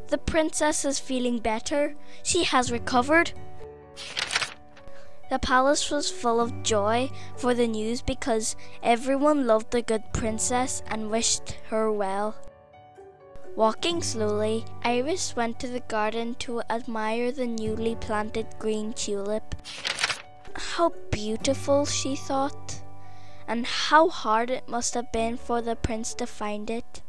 The princess is feeling better. She has recovered. The palace was full of joy for the news because everyone loved the good princess and wished her well. Walking slowly, Iris went to the garden to admire the newly planted green tulip. How beautiful, she thought, and how hard it must have been for the prince to find it.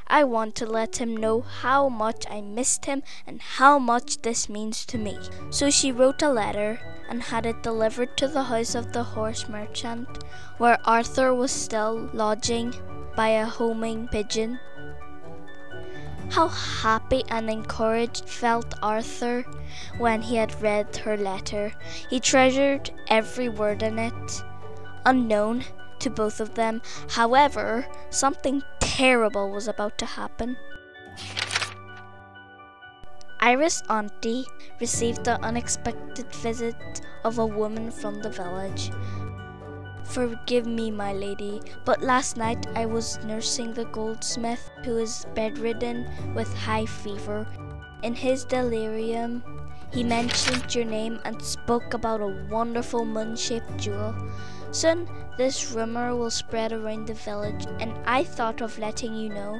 I want to let him know how much I missed him and how much this means to me. So she wrote a letter and had it delivered to the house of the horse merchant, where Arthur was still lodging by a homing pigeon. How happy and encouraged felt Arthur when he had read her letter. He treasured every word in it. Unknown to both of them, however, something terrible was about to happen. Iris' auntie received the unexpected visit of a woman from the village. Forgive me, my lady, but last night I was nursing the goldsmith who is bedridden with high fever. In his delirium, he mentioned your name and spoke about a wonderful moon-shaped jewel. Soon, this rumor will spread around the village, and I thought of letting you know.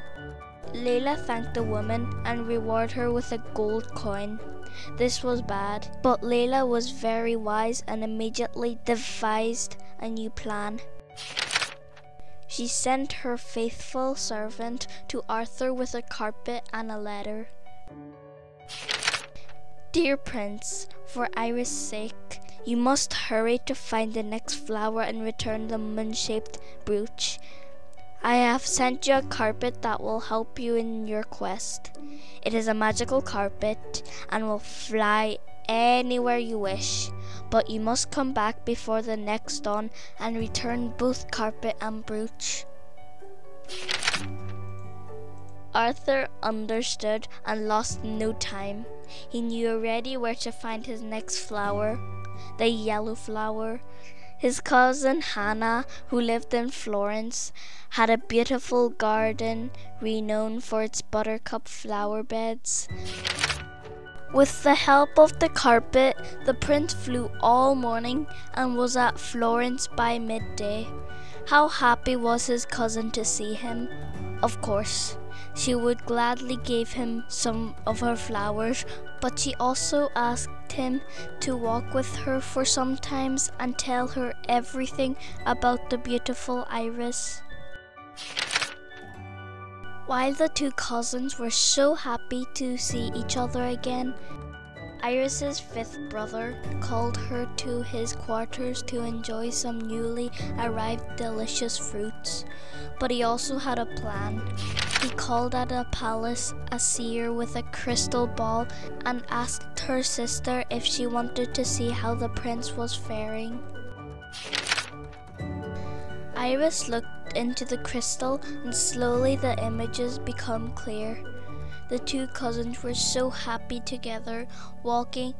Layla thanked the woman and rewarded her with a gold coin. This was bad, but Layla was very wise and immediately devised a new plan. She sent her faithful servant to Arthur with a carpet and a letter. Dear Prince, for Iris' sake, you must hurry to find the next flower and return the moon-shaped brooch. I have sent you a carpet that will help you in your quest. It is a magical carpet and will fly anywhere you wish, but you must come back before the next dawn and return both carpet and brooch. Arthur understood and lost no time. He knew already where to find his next flower, the yellow flower. His cousin Hannah, who lived in Florence, had a beautiful garden renowned for its buttercup flower beds. With the help of the carpet, the prince flew all morning and was at Florence by midday. How happy was his cousin to see him. Of course, she would gladly give him some of her flowers, but she also asked him to walk with her for some time and tell her everything about the beautiful Iris. While the two cousins were so happy to see each other again, Iris's fifth brother called her to his quarters to enjoy some newly arrived delicious fruits. But he also had a plan. He called at a palace a seer with a crystal ball and asked her sister if she wanted to see how the prince was faring. Iris looked into the crystal and slowly the images became clear. The two cousins were so happy together, walking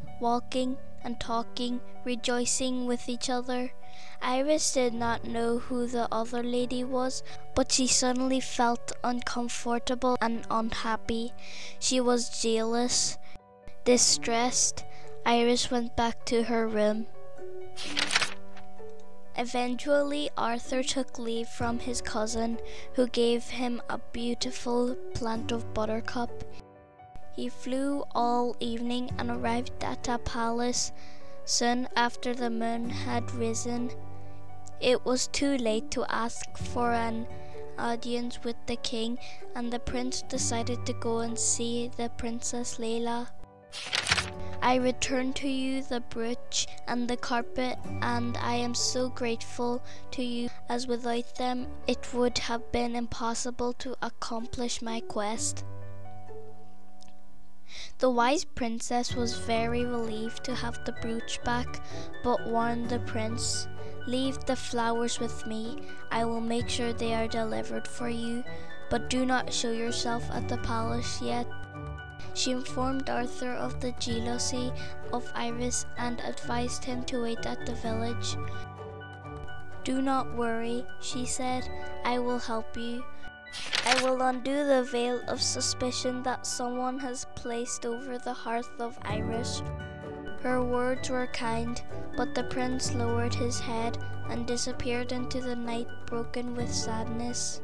and talking, rejoicing with each other. Iris did not know who the other lady was, but she suddenly felt uncomfortable and unhappy. She was jealous. Distressed, Iris went back to her room. Eventually, Arthur took leave from his cousin, who gave him a beautiful plant of buttercup. He flew all evening and arrived at a palace soon after the moon had risen. It was too late to ask for an audience with the king, and the prince decided to go and see the Princess Layla. I return to you the brooch and the carpet, and I am so grateful to you, as without them it would have been impossible to accomplish my quest. The wise princess was very relieved to have the brooch back, but warned the prince, "Leave the flowers with me. I will make sure they are delivered for you, but do not show yourself at the palace yet." She informed Arthur of the jealousy of Iris and advised him to wait at the village. "Do not worry," she said, "I will help you." I will undo the veil of suspicion that someone has placed over the heart of Iris. Her words were kind, but the prince lowered his head and disappeared into the night, broken with sadness.